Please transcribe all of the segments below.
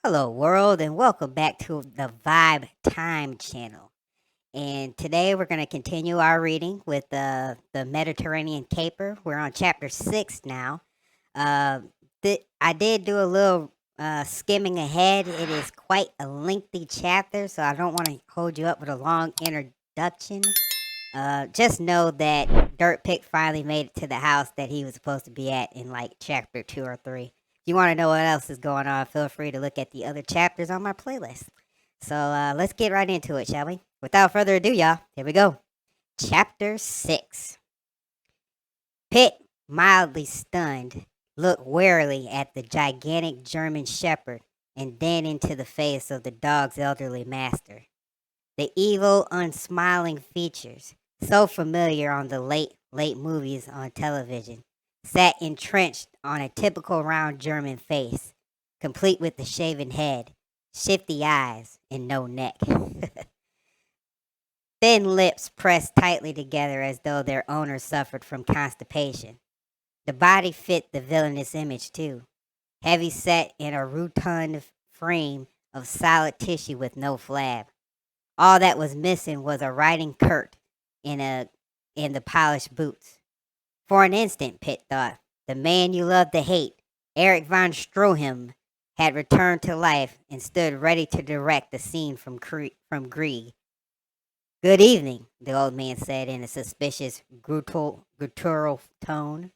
Hello, world, and welcome back to the ViBedTime channel. And today we're going to continue our reading with the Mediterranean Caper. We're on chapter 6 now. Uh, I did do a little skimming ahead. It is quite a lengthy chapter, so I don't want to hold you up with a long introduction. Just know that Dirt Pick finally made it to the house that he was supposed to be at in like chapter 2 or 3. If you want to know what else is going on, feel free to look at the other chapters on my playlist. So let's get right into it, shall we? Without further ado, y'all, here we go. Chapter 6. Pitt, mildly stunned, looked warily at the gigantic German shepherd and then into the face of the dog's elderly master. The evil, unsmiling features, so familiar on the late movies on television, sat entrenched on a typical round German face, complete with the shaven head, shifty eyes, and no neck. Thin lips pressed tightly together as though their owner suffered from constipation. The body fit the villainous image, too, heavy set in a rotund frame of solid tissue with no flab. All that was missing was a riding Kurt in the polished boots. For an instant, Pitt thought, the man you loved to hate, Erich von Stroheim, had returned to life and stood ready to direct the scene from Grieg. Good evening, the old man said in a suspicious, guttural tone.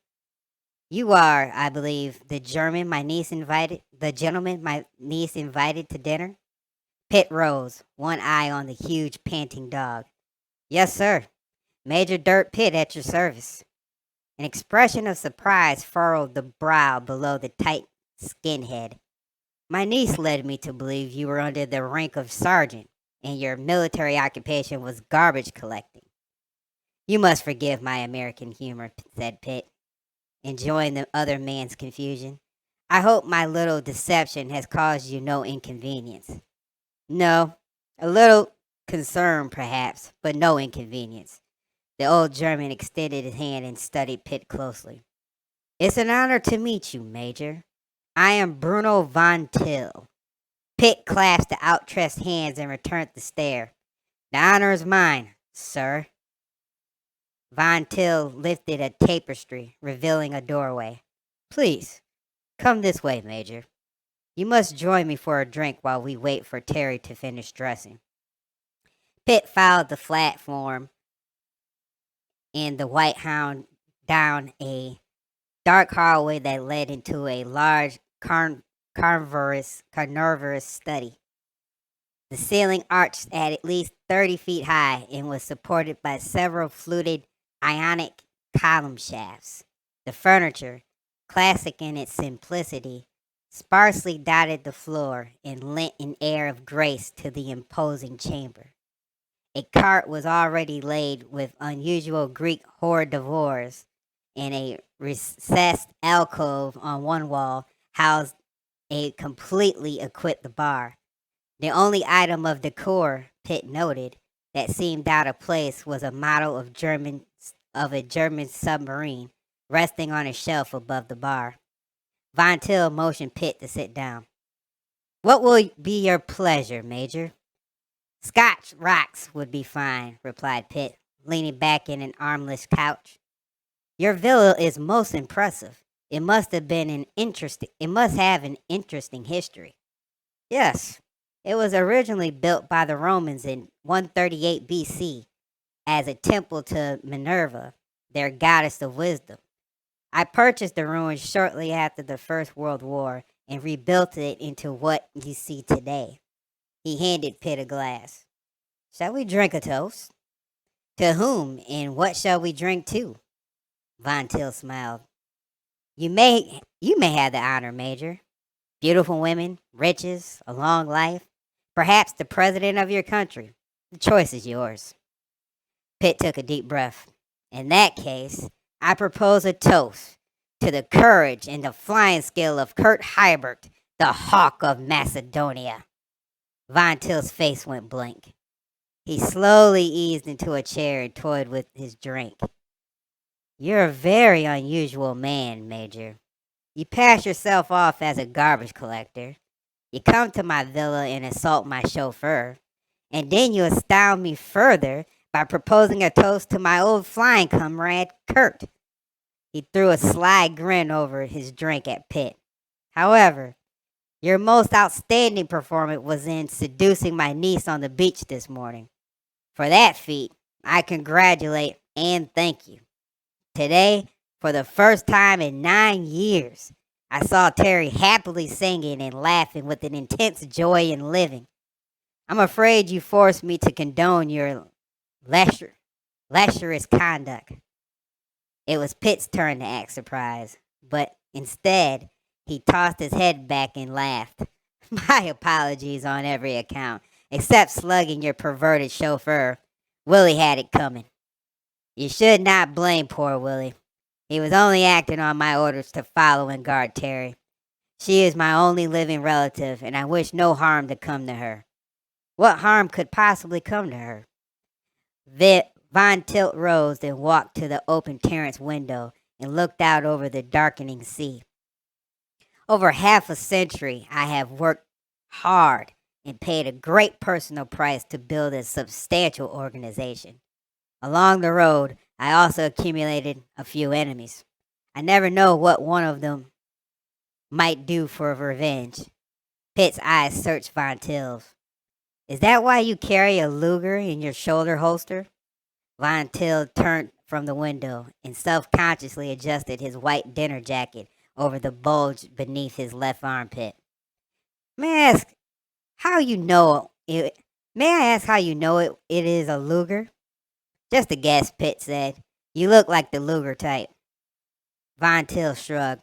You are, I believe, the gentleman my niece invited to dinner? Pitt rose, one eye on the huge panting dog. Yes, sir. Major Dirt Pitt at your service. An expression of surprise furrowed the brow below the tight skinhead. My niece led me to believe you were under the rank of sergeant, and your military occupation was garbage collecting. You must forgive my American humor, said Pitt, enjoying the other man's confusion. I hope my little deception has caused you no inconvenience. No, a little concern perhaps, but no inconvenience. The old German extended his hand and studied Pitt closely. It's an honor to meet you, Major. I am Bruno von Till. Pitt clasped the outstretched hands and returned the stare. The honor is mine, sir. Von Till lifted a tapestry, revealing a doorway. Please, come this way, Major. You must join me for a drink while we wait for Teri to finish dressing. Pitt followed the flat form and the white hound down a dark hallway that led into a large carnivorous study. The ceiling arched at least 30 feet high and was supported by several fluted ionic column shafts. The furniture, classic in its simplicity, sparsely dotted the floor and lent an air of grace to the imposing chamber. A cart was already laid with unusual Greek hors d'oeuvres, and a recessed alcove on one wall housed a completely equipped bar. The only item of decor, Pitt noted, that seemed out of place was a model of a German submarine resting on a shelf above the bar. Von Till motioned Pitt to sit down. What will be your pleasure, Major? Scotch rocks would be fine, replied Pitt, leaning back in an armless couch. Your villa is most impressive. It must have an interesting history. Yes, it was originally built by the Romans in 138 BC as a temple to Minerva, their goddess of wisdom. I purchased the ruins shortly after the First World War and rebuilt it into what you see today. He handed Pitt a glass. Shall we drink a toast? To whom and what shall we drink to? Von Till smiled. You may have the honor, Major. Beautiful women, riches, a long life, perhaps the president of your country. The choice is yours. Pitt took a deep breath. In that case, I propose a toast to the courage and the flying skill of Kurt Heibert, the Hawk of Macedonia. Von Till's face went blank. He slowly eased into a chair and toyed with his drink. You're a very unusual man, Major. You pass yourself off as a garbage collector, You come to my villa and assault my chauffeur, and then you astound me further by proposing a toast to my old flying comrade, Kurt. He threw a sly grin over his drink at Pitt. However, your most outstanding performance was in seducing my niece on the beach this morning. For that feat, I congratulate and thank you. Today, for the first time in 9 years, I saw Teri happily singing and laughing with an intense joy in living. I'm afraid you forced me to condone your lecherous conduct. It was Pitt's turn to act surprised, but instead, he tossed his head back and laughed. My apologies on every account, except slugging your perverted chauffeur. Willie had it coming. You should not blame poor Willie. He was only acting on my orders to follow and guard Teri. She is my only living relative, and I wish no harm to come to her. What harm could possibly come to her? Von Till rose and walked to the open terrace window and looked out over the darkening sea. Over half a century, I have worked hard and paid a great personal price to build a substantial organization. Along the road, I also accumulated a few enemies. I never know what one of them might do for revenge. Pitt's eyes searched Von Till's. Is that why you carry a Luger in your shoulder holster? Von Till turned from the window and self-consciously adjusted his white dinner jacket over the bulge beneath his left armpit. May I ask how you know it? It is a Luger? Just a guess, Pitt said. You look like the Luger type. Von Till shrugged.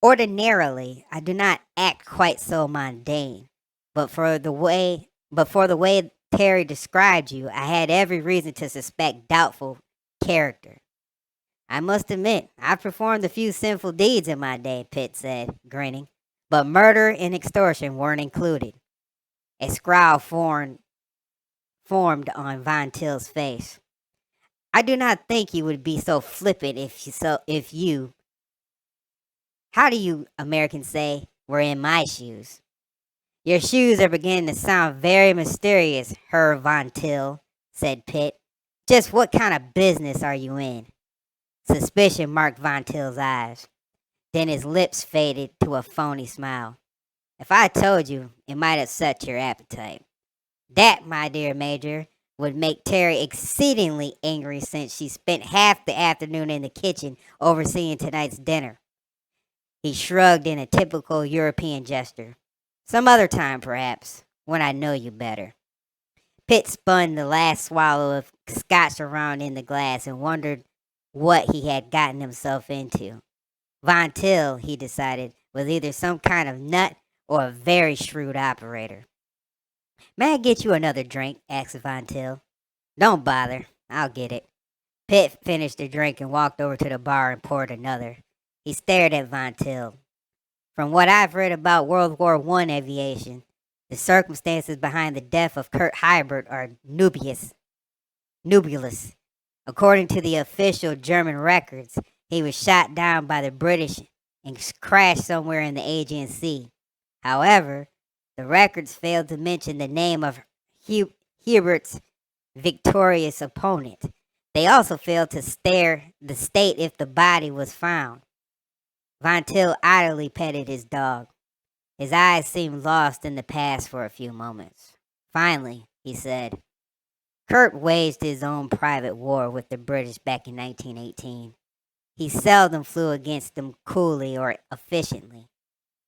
Ordinarily, I do not act quite so mundane, but for the way Teri described you, I had every reason to suspect doubtful character. I must admit, I've performed a few sinful deeds in my day, Pitt said, grinning, but murder and extortion weren't included. A scowl formed on Von Till's face. I do not think you would be so flippant if you, how do you Americans say, were in my shoes? Your shoes are beginning to sound very mysterious, Herr Von Till, said Pitt. Just what kind of business are you in? Suspicion marked Von Till's eyes. Then his lips faded to a phony smile. If I told you, it might upset your appetite. That, my dear Major, would make Teri exceedingly angry since she spent half the afternoon in the kitchen overseeing tonight's dinner. He shrugged in a typical European gesture. Some other time, perhaps, when I know you better. Pitt spun the last swallow of scotch around in the glass and wondered what he had gotten himself into. Von Till, he decided, was either some kind of nut or a very shrewd operator. May I get you another drink? Asked Von Till. Don't bother. I'll get it. Pitt finished the drink and walked over to the bar and poured another. He stared at Von Till. From what I've read about World War I aviation, the circumstances behind the death of Kurt Hybert are nebulous. According to the official German records, he was shot down by the British and crashed somewhere in the Aegean Sea. However, the records failed to mention the name of Hybert's victorious opponent. They also failed to state if the body was found. Von Till idly petted his dog. His eyes seemed lost in the past for a few moments. Finally, he said, Kurt waged his own private war with the British back in 1918. He seldom flew against them coolly or efficiently.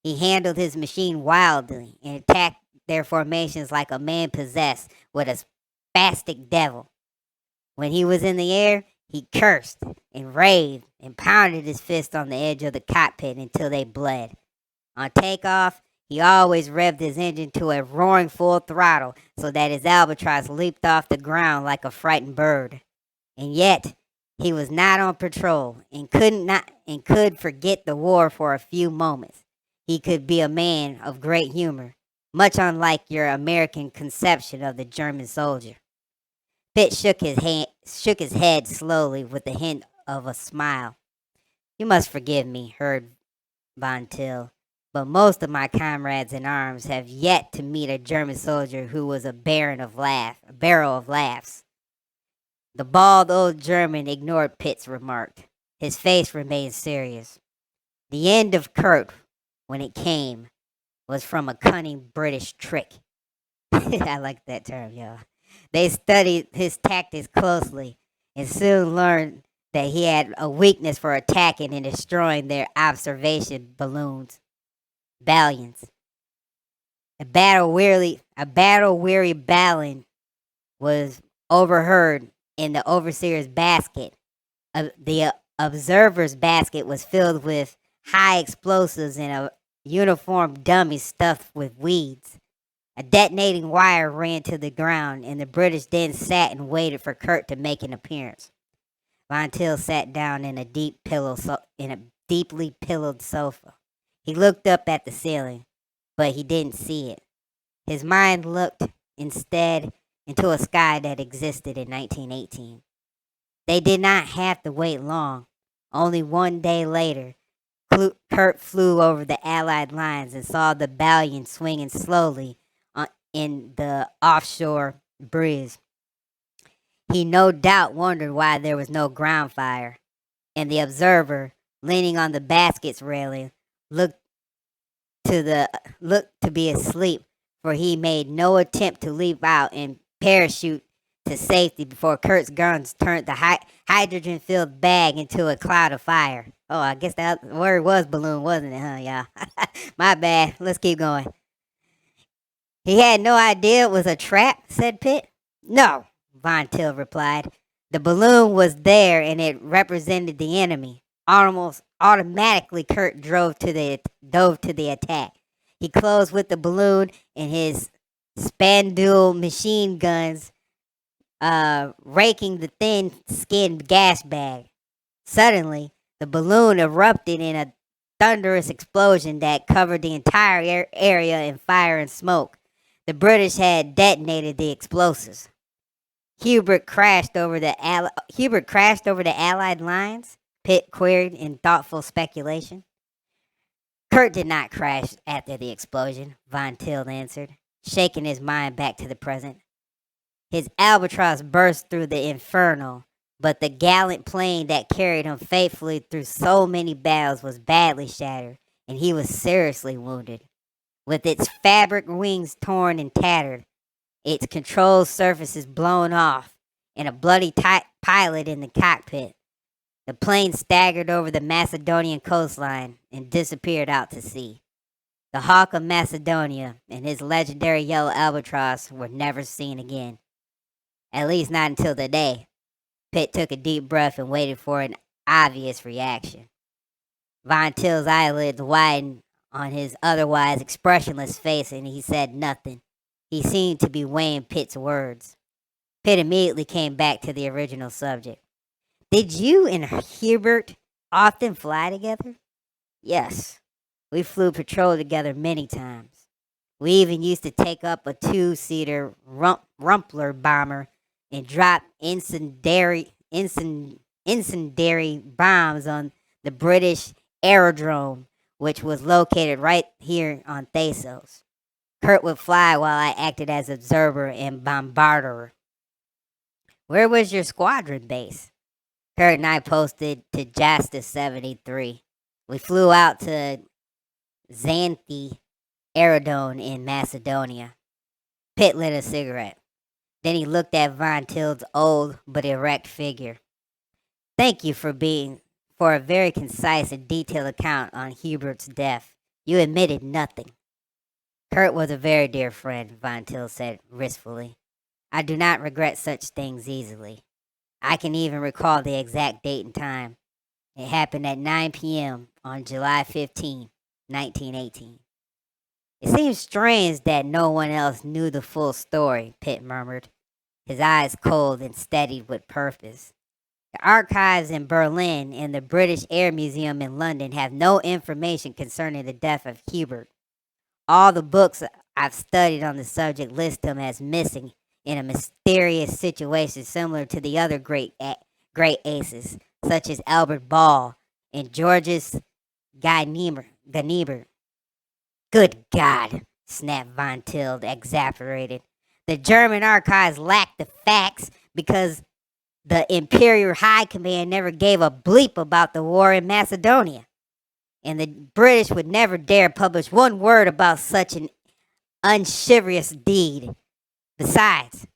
He handled his machine wildly and attacked their formations like a man possessed with a spastic devil. When he was in the air, he cursed and raved and pounded his fist on the edge of the cockpit until they bled. On takeoff, he always revved his engine to a roaring full throttle so that his albatross leaped off the ground like a frightened bird. And yet, he was not on patrol and could forget the war for a few moments. He could be a man of great humor, much unlike your American conception of the German soldier. Pitt shook his head slowly with a hint of a smile. You must forgive me, Herr Von Till, but most of my comrades in arms have yet to meet a German soldier who was a barrel of laughs. The bald old German ignored Pitt's remark. His face remained serious. The end of Kurt, when it came, was from a cunning British trick. I like that term, y'all. They studied his tactics closely and soon learned that he had a weakness for attacking and destroying their observation battalions. A battle weary battalion was overheard in the overseer's basket. The observer's basket was filled with high explosives and a uniformed dummy stuffed with weeds. A detonating wire ran to the ground, and the British then sat and waited for Kurt to make an appearance. Von Till sat down in a deeply pillowed sofa. He looked up at the ceiling, but he didn't see it. His mind looked instead into a sky that existed in 1918. They did not have to wait long. Only one day later, Kurt flew over the Allied lines and saw the battalion swinging slowly in the offshore breeze. He no doubt wondered why there was no ground fire, and the observer, leaning on the basket's railing, looked to be asleep, for he made no attempt to leap out and parachute to safety before Kurt's guns turned the hydrogen-filled bag into a cloud of fire. Oh, I guess that word was balloon, wasn't it, huh, y'all? My bad. Let's keep going. He had no idea it was a trap, said Pitt. No, Von Till replied. The balloon was there and it represented the enemy. Almost automatically, Kurt dove to the attack. He closed with the balloon and his Spandul machine guns raking the thin-skinned gas bag. Suddenly, the balloon erupted in a thunderous explosion that covered the entire area in fire and smoke. The British had detonated the explosives. Hubert crashed over the Allied lines? Pitt queried in thoughtful speculation. Kurt did not crash after the explosion, Von Till answered, shaking his mind back to the present. His albatross burst through the inferno, but the gallant plane that carried him faithfully through so many battles was badly shattered, and he was seriously wounded. With its fabric wings torn and tattered, its control surfaces blown off, and a bloody pilot in the cockpit, the plane staggered over the Macedonian coastline and disappeared out to sea. The Hawk of Macedonia and his legendary yellow albatross were never seen again. At least not until today. Pitt took a deep breath and waited for an obvious reaction. Von Till's eyelids widened on his otherwise expressionless face, and he said nothing. He seemed to be weighing Pitt's words. Pitt immediately came back to the original subject. Did you and Hubert often fly together? Yes. We flew patrol together many times. We even used to take up a two-seater Rumpler bomber and drop incendiary bombs on the British aerodrome, which was located right here on Thasos. Kurt would fly while I acted as observer and bombarder. Where was your squadron base? Kurt and I posted to Justice 73. We flew out to Xanthi Aerodrome in Macedonia. Pitt lit a cigarette. Then he looked at Von Till's old but erect figure. Thank you for a very concise and detailed account on Hubert's death. You admitted nothing. Kurt was a very dear friend, Von Till said wistfully. I do not regret such things easily. I can even recall the exact date and time. It happened at 9 p.m. on July 15, 1918. It seems strange that no one else knew the full story, Pitt murmured, his eyes cold and steadied with purpose. The archives in Berlin and the British Air Museum in London have no information concerning the death of Hubert. All the books I've studied on the subject list him as missing in a mysterious situation similar to the other great aces, such as Albert Ball and Georges Ganymer. Good God, snapped Von Till, exasperated. The German archives lack the facts because the Imperial High Command never gave a bleep about the war in Macedonia. And the British would never dare publish one word about such an unchivalrous deed. Besides,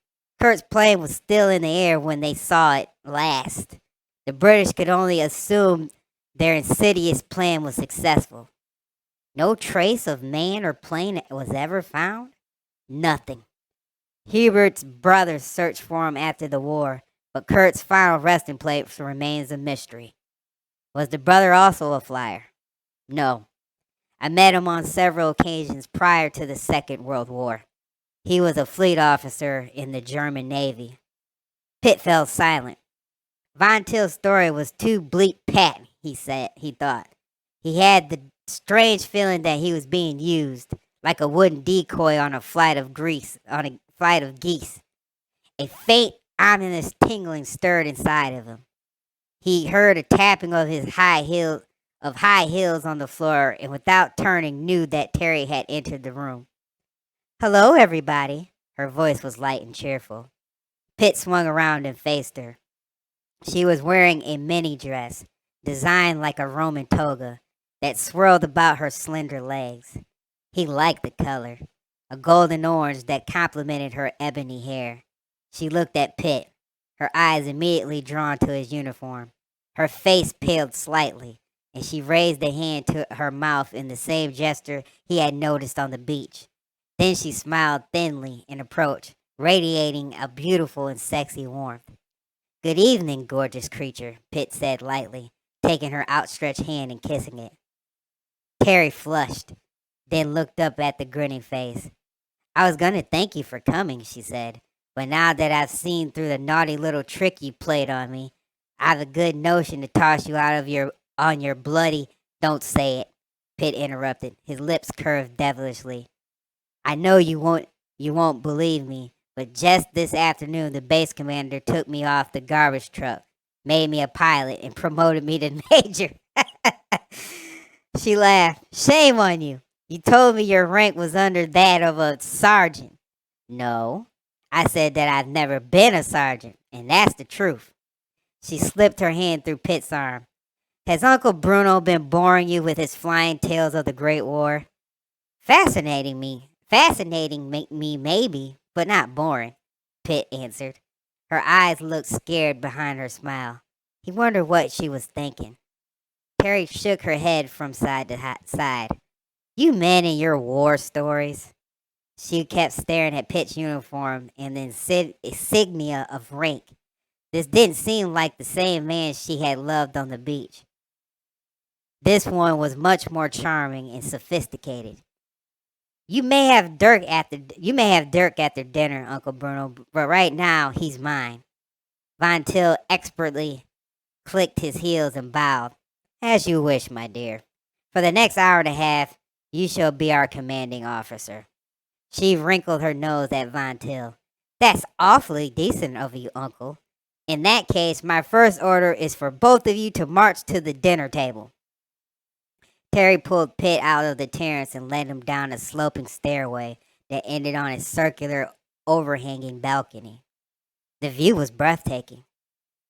Kurt's plane was still in the air when they saw it last. The British could only assume their insidious plan was successful. No trace of man or plane was ever found? Nothing. Hubert's brothers searched for him after the war, but Kurt's final resting place remains a mystery. Was the brother also a flyer? No. I met him on several occasions prior to the Second World War. He was a fleet officer in the German Navy. Pitt fell silent. Von Till's story was too bleak pat, he thought. He had the strange feeling that he was being used, like a wooden decoy on a flight of geese. A faint, ominous tingling stirred inside of him. He heard a tapping of high heels on the floor, and without turning, knew that Teri had entered the room. Hello, everybody. Her voice was light and cheerful. Pitt swung around and faced her. She was wearing a mini dress, designed like a Roman toga, that swirled about her slender legs. He liked the color, a golden orange that complemented her ebony hair. She looked at Pitt, her eyes immediately drawn to his uniform. Her face paled slightly, and she raised a hand to her mouth in the same gesture he had noticed on the beach. Then she smiled thinly and approached, radiating a beautiful and sexy warmth. Good evening, gorgeous creature, Pitt said lightly, taking her outstretched hand and kissing it. Teri flushed, then looked up at the grinning face. I was going to thank you for coming, she said, but now that I've seen through the naughty little trick you played on me, I've a good notion to toss you out of your bloody... Don't say it, Pitt interrupted, his lips curved devilishly. I know you won't believe me, but just this afternoon the base commander took me off the garbage truck, made me a pilot, and promoted me to major. She laughed. Shame on you. You told me your rank was under that of a sergeant. No, I said that I've never been a sergeant, and that's the truth. She slipped her hand through Pitt's arm. Has Uncle Bruno been boring you with his flying tales of the Great War? Fascinating me maybe, but not boring, Pitt answered. Her eyes looked scared behind her smile. He wondered what she was thinking. Teri shook her head from side to side. You men and your war stories. She kept staring at Pitt's uniform and the insignia of rank. This didn't seem like the same man she had loved on the beach. This one was much more charming and sophisticated. You may have Dirk after dinner, Uncle Bruno, but right now he's mine. Von Till expertly clicked his heels and bowed. As you wish, my dear. For the next hour and a half, you shall be our commanding officer. She wrinkled her nose at Von Till. That's awfully decent of you, Uncle. In that case, my first order is for both of you to march to the dinner table. Teri pulled Pitt out of the terrace and led him down a sloping stairway that ended on a circular, overhanging balcony. The view was breathtaking.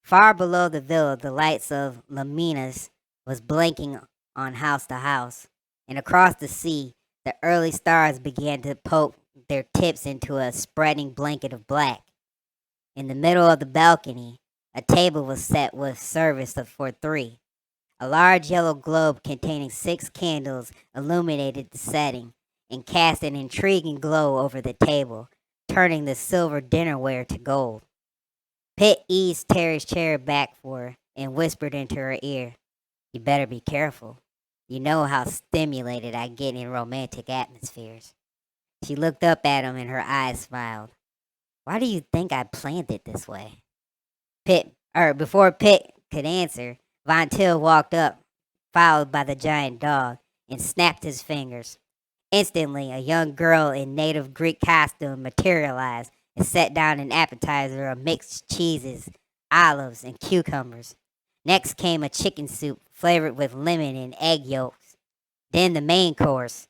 Far below the villa, the lights of Laminas was blinking on house to house, and across the sea, the early stars began to poke their tips into a spreading blanket of black. In the middle of the balcony, a table was set with service for three. A large yellow globe containing 6 candles illuminated the setting and cast an intriguing glow over the table, turning the silver dinnerware to gold. Pitt eased Teri's chair back for her and whispered into her ear, You better be careful. You know how stimulated I get in romantic atmospheres. She looked up at him and her eyes smiled. Why do you think I planned it this way? Before Pitt could answer, Von Till walked up, followed by the giant dog, and snapped his fingers. Instantly, a young girl in native Greek costume materialized and set down an appetizer of mixed cheeses, olives, and cucumbers. Next came a chicken soup flavored with lemon and egg yolks. Then the main course,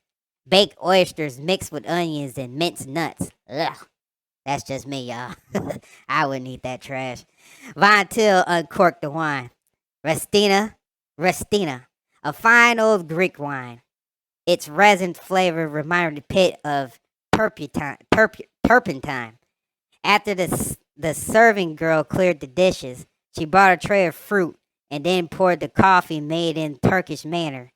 Baked oysters mixed with onions and minced nuts. Ugh, that's just me, y'all. I wouldn't eat that trash. Von Till uncorked the wine. Restina, a fine old Greek wine. Its resin flavor reminded Pitt of turpentine. After the serving girl cleared the dishes, she brought a tray of fruit and then poured the coffee made in the Turkish manner,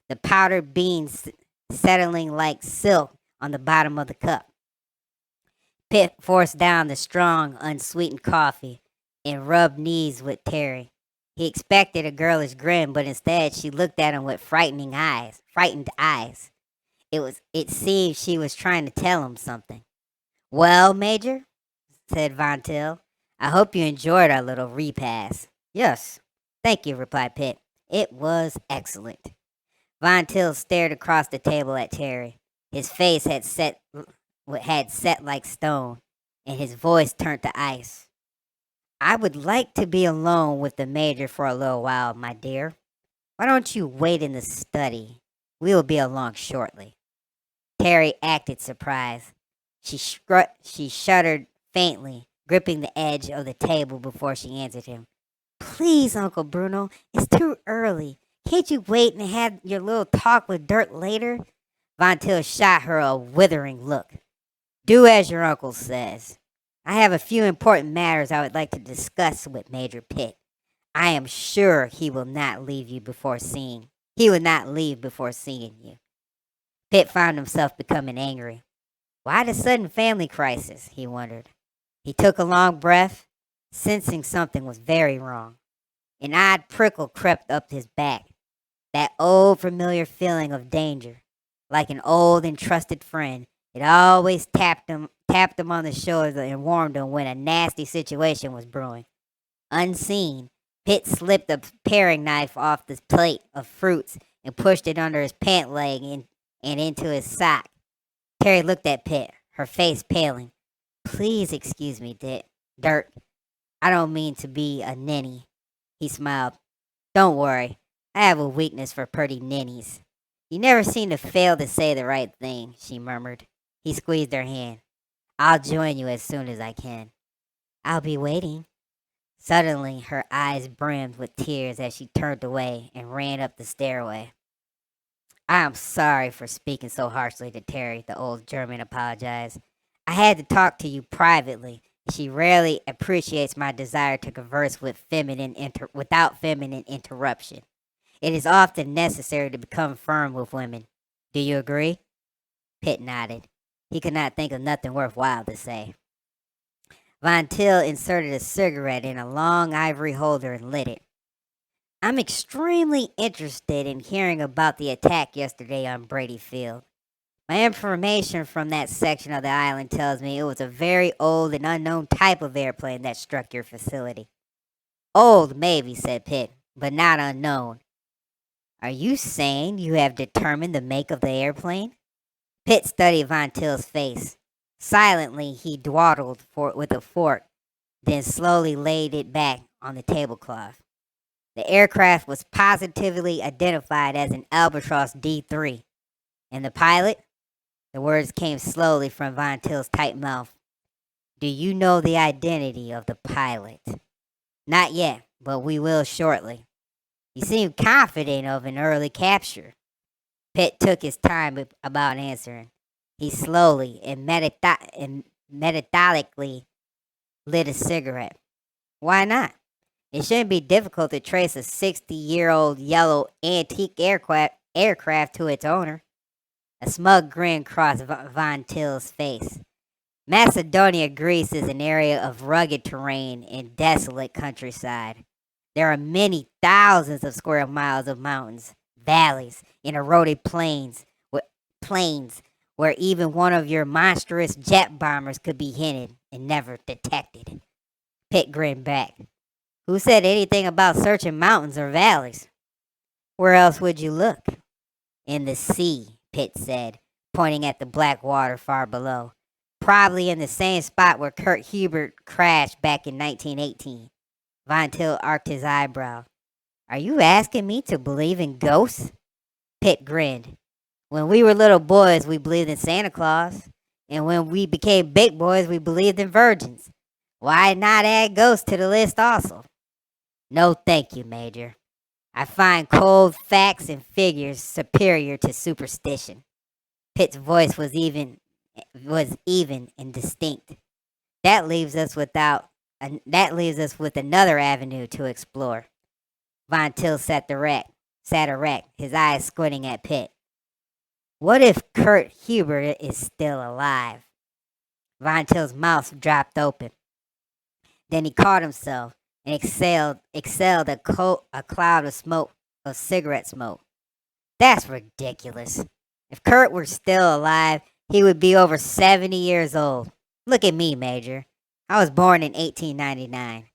the powdered beans settling like silk on the bottom of the cup. Pitt forced down the strong, unsweetened coffee and rubbed knees with Teri. He expected a girlish grin, but instead she looked at him with frightened eyes. It seemed she was trying to tell him something. Well, Major, said Von Till, I hope you enjoyed our little repast. Yes, thank you, replied Pitt. It was excellent. Von Till stared across the table at Teri. His face had set like stone, and his voice turned to ice. I would like to be alone with the Major for a little while, my dear. Why don't you wait in the study? We will be along shortly. Teri acted surprised. She shuddered faintly, gripping the edge of the table before she answered him. Please, Uncle Bruno, it's too early. Can't you wait and have your little talk with Dirt later? Von Till shot her a withering look. Do as your uncle says. I have a few important matters I would like to discuss with Major Pitt. I am sure he will not leave before seeing you. Pitt found himself becoming angry. Why the sudden family crisis? He wondered. He took a long breath, sensing something was very wrong. An odd prickle crept up his back, that old familiar feeling of danger. Like an old and trusted friend, it always tapped him on the shoulder and warned him when a nasty situation was brewing. Unseen, Pitt slipped a paring knife off the plate of fruits and pushed it under his pant leg and into his sock. Teri looked at Pitt, her face paling. Please excuse me, Dirt. I don't mean to be a ninny. He smiled. Don't worry. I have a weakness for pretty ninnies. You never seem to fail to say the right thing, she murmured. He squeezed her hand. I'll join you as soon as I can. I'll be waiting. Suddenly, her eyes brimmed with tears as she turned away and ran up the stairway. I am sorry for speaking so harshly to Teri, the old German apologized. I had to talk to you privately. She rarely appreciates my desire to converse without feminine interruption. It is often necessary to become firm with women. Do you agree? Pitt nodded. He could not think of nothing worthwhile to say. Von Till inserted a cigarette in a long ivory holder and lit it. I'm extremely interested in hearing about the attack yesterday on Brady Field. My information from that section of the island tells me it was a very old and unknown type of airplane that struck your facility. Old, maybe, said Pitt, but not unknown. Are you saying you have determined the make of the airplane? Pitt studied Von Till's face. Silently, he dawdled with a fork, then slowly laid it back on the tablecloth. The aircraft was positively identified as an Albatross D3. And the pilot? The words came slowly from Von Till's tight mouth. Do you know the identity of the pilot? Not yet, but we will shortly. You seem confident of an early capture. Pitt took his time about answering. He slowly and methodically lit a cigarette. Why not? It shouldn't be difficult to trace a 60-year-old yellow antique aircraft to its owner. A smug grin crossed Von Till's face. Macedonia, Greece is an area of rugged terrain and desolate countryside. There are many thousands of square miles of mountains, valleys, and eroded plains where even one of your monstrous jet bombers could be hidden and never detected. Pitt grinned back. Who said anything about searching mountains or valleys? Where else would you look? In the sea, Pitt said, pointing at the black water far below. Probably in the same spot where Kurt Hubert crashed back in 1918. Von Till arched his eyebrow. Are you asking me to believe in ghosts? Pitt grinned. When we were little boys, we believed in Santa Claus. And when we became big boys, we believed in virgins. Why not add ghosts to the list also? No, thank you, Major. I find cold facts and figures superior to superstition. Pitt's voice was even and distinct. That leaves us with another avenue to explore. Von Till sat erect, his eyes squinting at Pitt. What if Kurt Hubert is still alive? Von Till's mouth dropped open. Then he caught himself and exhaled a cloud of cigarette smoke. That's ridiculous. If Kurt were still alive, he would be over 70 years old. Look at me, Major. I was born in 1899.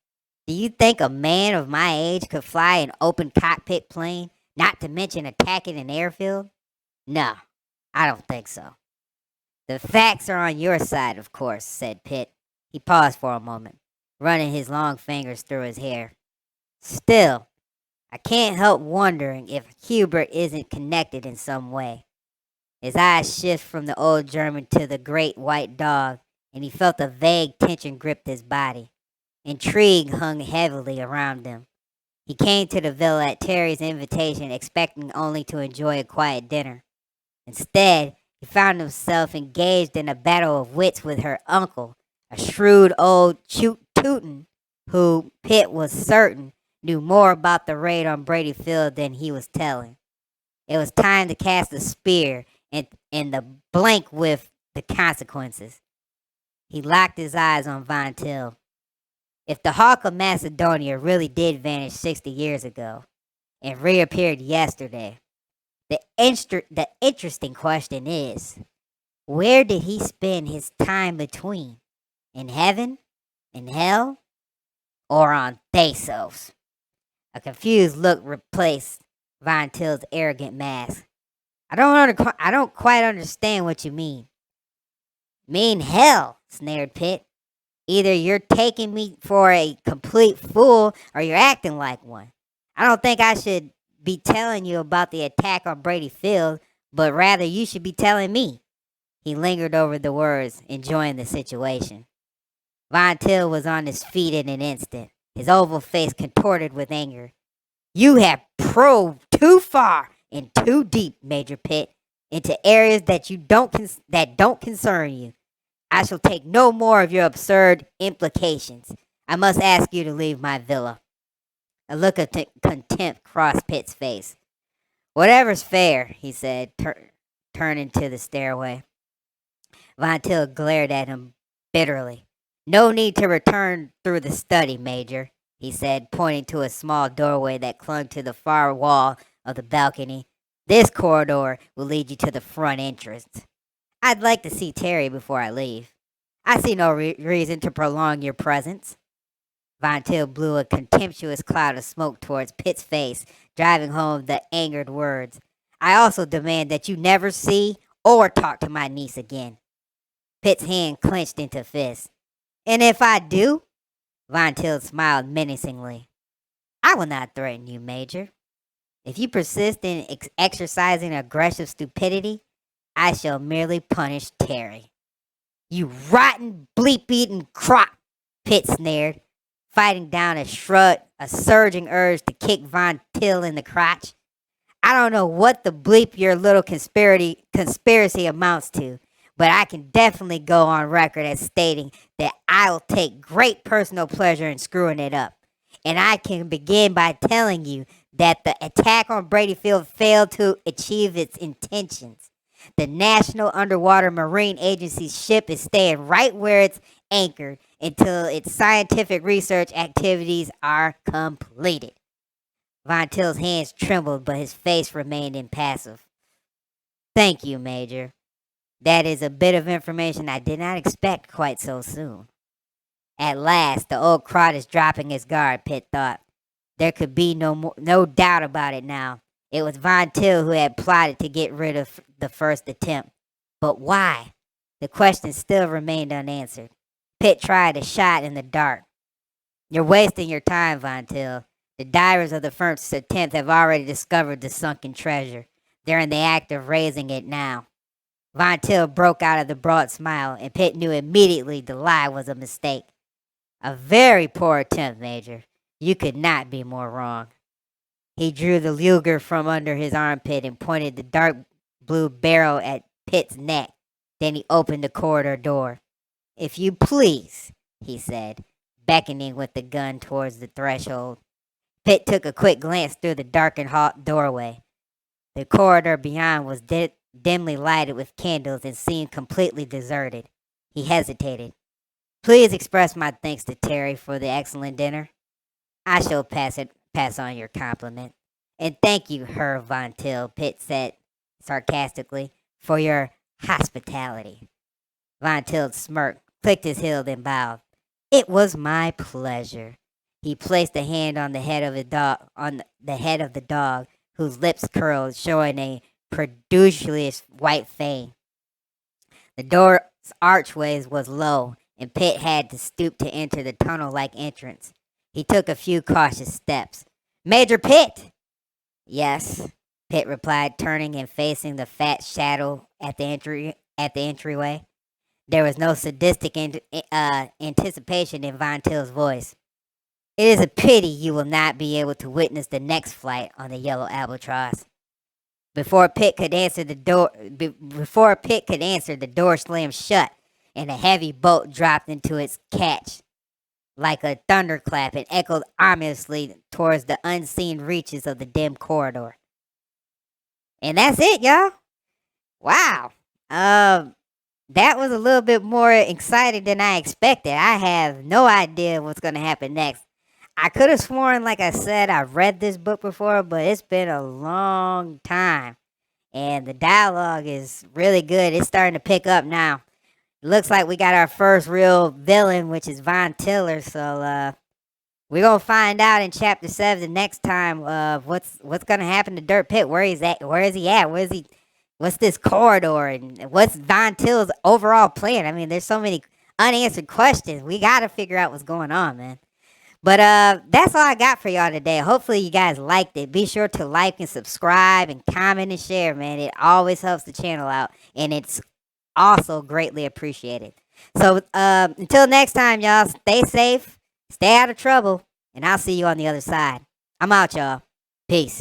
Do you think a man of my age could fly an open cockpit plane, not to mention attacking an airfield? No, I don't think so. The facts are on your side, of course, said Pitt. He paused for a moment, running his long fingers through his hair. Still, I can't help wondering if Hubert isn't connected in some way. His eyes shift from the old German to the great white dog, and he felt a vague tension grip his body. Intrigue hung heavily around him. He came to the villa at Teri's invitation, expecting only to enjoy a quiet dinner. Instead, he found himself engaged in a battle of wits with her uncle, a shrewd old Teuton who, Pitt was certain, knew more about the raid on Brady Field than he was telling. It was time to cast a spear and the blank with the consequences. He locked his eyes on Von Till. If the Hawk of Macedonia really did vanish 60 years ago and reappeared yesterday, the interesting question is, where did he spend his time between? In heaven? In hell? Or on Thasos? A confused look replaced Von Till's arrogant mask. I don't quite understand what you mean. Mean hell, snared Pitt. Either you're taking me for a complete fool or you're acting like one. I don't think I should be telling you about the attack on Brady Field, but rather you should be telling me. He lingered over the words, enjoying the situation. Von Till was on his feet in an instant, his oval face contorted with anger. You have probed too far and too deep, Major Pitt, into areas that don't concern you. I shall take no more of your absurd implications. I must ask you to leave my villa. A look of contempt crossed Pitt's face. Whatever's fair, he said, turning to the stairway. Von Till glared at him bitterly. No need to return through the study, Major, he said, pointing to a small doorway that clung to the far wall of the balcony. This corridor will lead you to the front entrance. I'd like to see Teri before I leave. I see no reason to prolong your presence. Von Till blew a contemptuous cloud of smoke towards Pitt's face, driving home the angered words. I also demand that you never see or talk to my niece again. Pitt's hand clenched into fist. And if I do? Von Till smiled menacingly. I will not threaten you, Major. If you persist in exercising aggressive stupidity, I shall merely punish Teri. You rotten, bleep-eating crock, Pitt snared, fighting down a surging urge to kick Von Till in the crotch. I don't know what the bleep your little conspiracy amounts to, but I can definitely go on record as stating that I'll take great personal pleasure in screwing it up. And I can begin by telling you that the attack on Brady Field failed to achieve its intentions. The National Underwater Marine Agency's ship is staying right where it's anchored until its scientific research activities are completed. Von Till's hands trembled, but his face remained impassive. Thank you, Major. That is a bit of information I did not expect quite so soon. At last, the old crot is dropping his guard, Pitt thought. There could be no doubt about it now. It was Von Till who had plotted to get rid of the first attempt. But why? The question still remained unanswered. Pitt tried a shot in the dark. You're wasting your time, Von Till. The divers of the first attempt have already discovered the sunken treasure. They're in the act of raising it now. Von Till broke out of the broad smile, and Pitt knew immediately the lie was a mistake. A very poor attempt, Major. You could not be more wrong. He drew the Luger from under his armpit and pointed the dark blue barrel at Pitt's neck. Then he opened the corridor door. If you please, he said, beckoning with the gun towards the threshold. Pitt took a quick glance through the darkened doorway. The corridor beyond was dimly lighted with candles and seemed completely deserted. He hesitated. Please express my thanks to Teri for the excellent dinner. I shall pass on your compliment. And thank you, Herr Von Till, Pitt said sarcastically, for your hospitality. Von Till smirked, clicked his heel, then bowed. It was my pleasure. He placed a hand on the head of the dog, whose lips curled, showing a prodigious white fang. The door's archways was low, and Pitt had to stoop to enter the tunnel-like entrance. He took a few cautious steps. Major Pitt! Yes, Pitt replied, turning and facing the fat shadow at the entryway. There was no sadistic anticipation in Von Till's voice. It is a pity you will not be able to witness the next flight on the Yellow Albatross. Before Pitt could answer, the door slammed shut, and a heavy bolt dropped into its catch like a thunderclap and echoed ominously towards the unseen reaches of the dim corridor. And that's it, y'all. Wow. That was a little bit more exciting than I expected. I have no idea what's going to happen next. I could have sworn, like I said, I've read this book before, but it's been a long time. And the dialogue is really good. It's starting to pick up now. It looks like we got our first real villain, which is Von Tiller. So we're going to find out in chapter 7 the next time what's going to happen to Dirt Pitt. Where he's at? Where is he at? What's this corridor? And what's Von Till's overall plan? I mean, there's so many unanswered questions. We got to figure out what's going on, man. But that's all I got for y'all today. Hopefully you guys liked it. Be sure to like and subscribe and comment and share, man. It always helps the channel out, and it's also greatly appreciated. So until next time, y'all, stay safe, stay out of trouble, and I'll see you on the other side. I'm out, y'all. Peace.